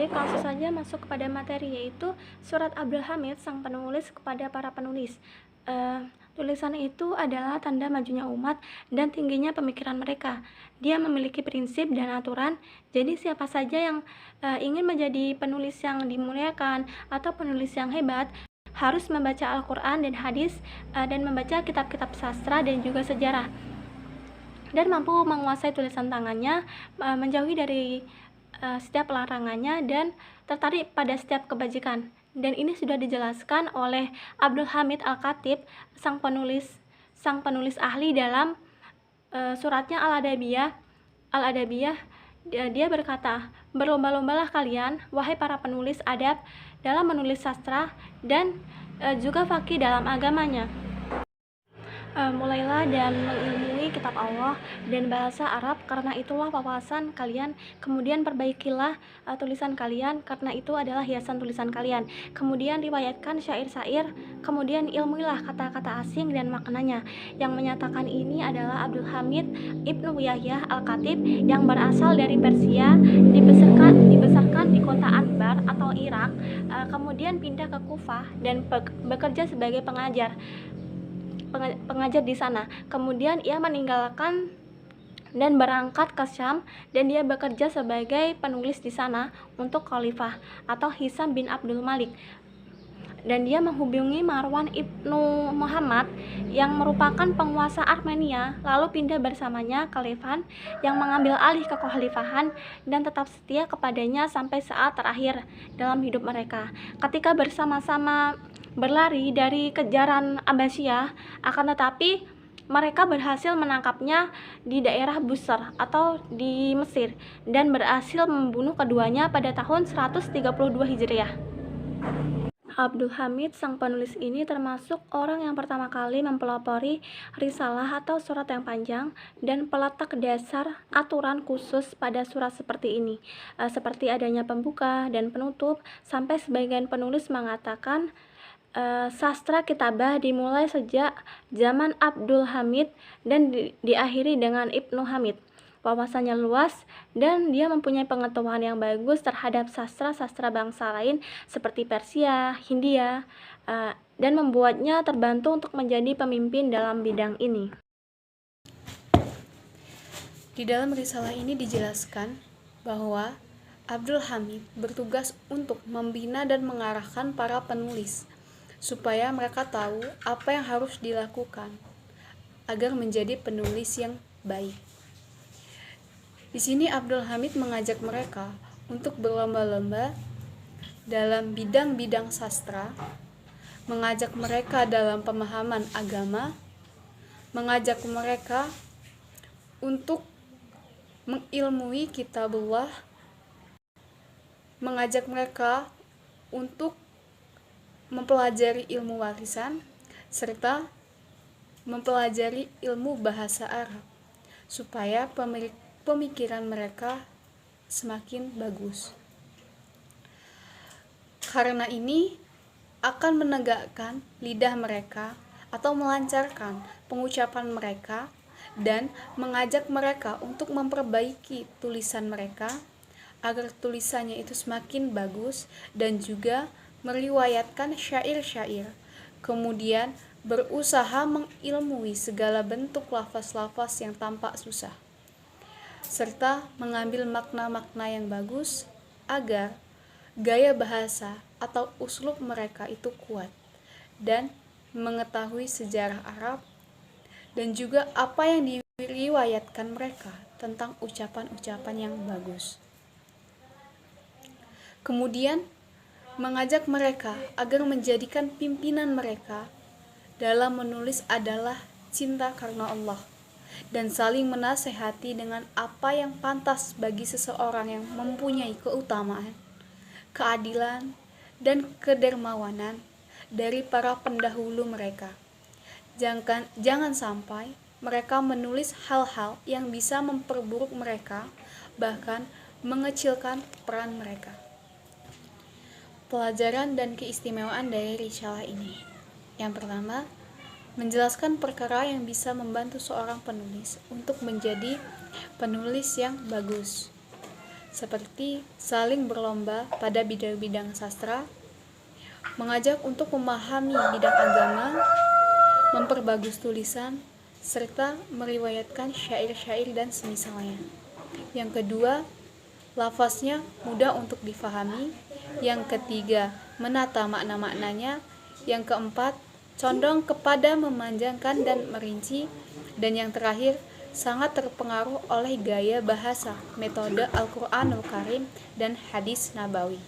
Baik, langsung saja masuk kepada materi, yaitu surat Abdul Hamid sang penulis kepada para penulis. Tulisan itu adalah tanda majunya umat dan tingginya pemikiran mereka. Dia memiliki prinsip dan aturan, jadi siapa saja yang ingin menjadi penulis yang dimuliakan atau penulis yang hebat harus membaca Al-Quran dan hadis, dan membaca kitab-kitab sastra dan juga sejarah, dan mampu menguasai tulisan tangannya, menjauhi dari setiap larangannya, dan tertarik pada setiap kebajikan. Dan ini sudah dijelaskan oleh Abdul Hamid Al-Khatib, sang penulis ahli dalam suratnya Al-Adabiyah. Dia berkata, "Berlomba-lombalah kalian, wahai para penulis adab, dalam menulis sastra dan juga faqih dalam agamanya. Mulailah dan mengilmui kitab Allah dan bahasa Arab, karena itulah wawasan kalian. Kemudian perbaikilah tulisan kalian, karena itu adalah hiasan tulisan kalian. Kemudian riwayatkan syair-syair. Kemudian ilmuilah kata-kata asing dan maknanya." Yang menyatakan ini adalah Abdul Hamid Ibnu Yahya Al-Khatib, yang berasal dari Persia, dibesarkan di kota Anbar atau Irak, kemudian pindah ke Kufah dan bekerja sebagai pengajar di sana. Kemudian ia meninggalkan dan berangkat ke Syam, dan dia bekerja sebagai penulis di sana untuk Khalifah atau Hisam bin Abdul Malik. Dan dia menghubungi Marwan ibnu Muhammad yang merupakan penguasa Armenia, lalu pindah bersamanya ke Levan yang mengambil alih kekhalifahan, dan tetap setia kepadanya sampai saat terakhir dalam hidup mereka. Ketika bersama-sama berlari dari kejaran Abbasiyah, akan tetapi mereka berhasil menangkapnya di daerah Busr atau di Mesir, dan berhasil membunuh keduanya pada tahun 132 Hijriah. Abdul Hamid sang penulis ini termasuk orang yang pertama kali mempelopori risalah atau surat yang panjang, dan peletak dasar aturan khusus pada surat seperti ini, seperti adanya pembuka dan penutup, sampai sebagian penulis mengatakan sastra kitabah dimulai sejak zaman Abdul Hamid dan diakhiri dengan Ibnu Hamid. Wawasannya luas dan dia mempunyai pengetahuan yang bagus terhadap sastra-sastra bangsa lain seperti Persia, Hindia, dan membuatnya terbantu untuk menjadi pemimpin dalam bidang ini. Di dalam risalah ini dijelaskan bahwa Abdul Hamid bertugas untuk membina dan mengarahkan para penulis supaya mereka tahu apa yang harus dilakukan agar menjadi penulis yang baik. Di sini Abdul Hamid mengajak mereka untuk berlomba-lomba dalam bidang-bidang sastra, mengajak mereka dalam pemahaman agama, mengajak mereka untuk mengilmui kitabullah, mengajak mereka untuk mempelajari ilmu warisan, serta mempelajari ilmu bahasa Arab, supaya pemikiran mereka semakin bagus. Karena ini akan menegakkan lidah mereka atau melancarkan pengucapan mereka, dan mengajak mereka untuk memperbaiki tulisan mereka agar tulisannya itu semakin bagus, dan juga meriwayatkan syair-syair, kemudian berusaha mengilmui segala bentuk lafaz-lafaz yang tampak susah, serta mengambil makna-makna yang bagus agar gaya bahasa atau uslub mereka itu kuat, dan mengetahui sejarah Arab dan juga apa yang diriwayatkan mereka tentang ucapan-ucapan yang bagus. Kemudian mengajak mereka agar menjadikan pimpinan mereka dalam menulis adalah cinta karena Allah, dan saling menasehati dengan apa yang pantas bagi seseorang yang mempunyai keutamaan, keadilan, dan kedermawanan dari para pendahulu mereka. Jangan sampai mereka menulis hal-hal yang bisa memperburuk mereka, bahkan mengecilkan peran mereka. Pelajaran dan keistimewaan dari risalah ini. Yang pertama, menjelaskan perkara yang bisa membantu seorang penulis untuk menjadi penulis yang bagus, seperti saling berlomba pada bidang-bidang sastra, mengajak untuk memahami bidang agama, memperbagus tulisan, serta meriwayatkan syair-syair dan semisalnya. Yang kedua, lafaznya mudah untuk difahami. Yang ketiga, menata makna-maknanya. Yang keempat, condong kepada memanjangkan dan merinci. Dan yang terakhir, sangat terpengaruh oleh gaya bahasa, metode Al-Quranul Karim, dan hadis Nabawi.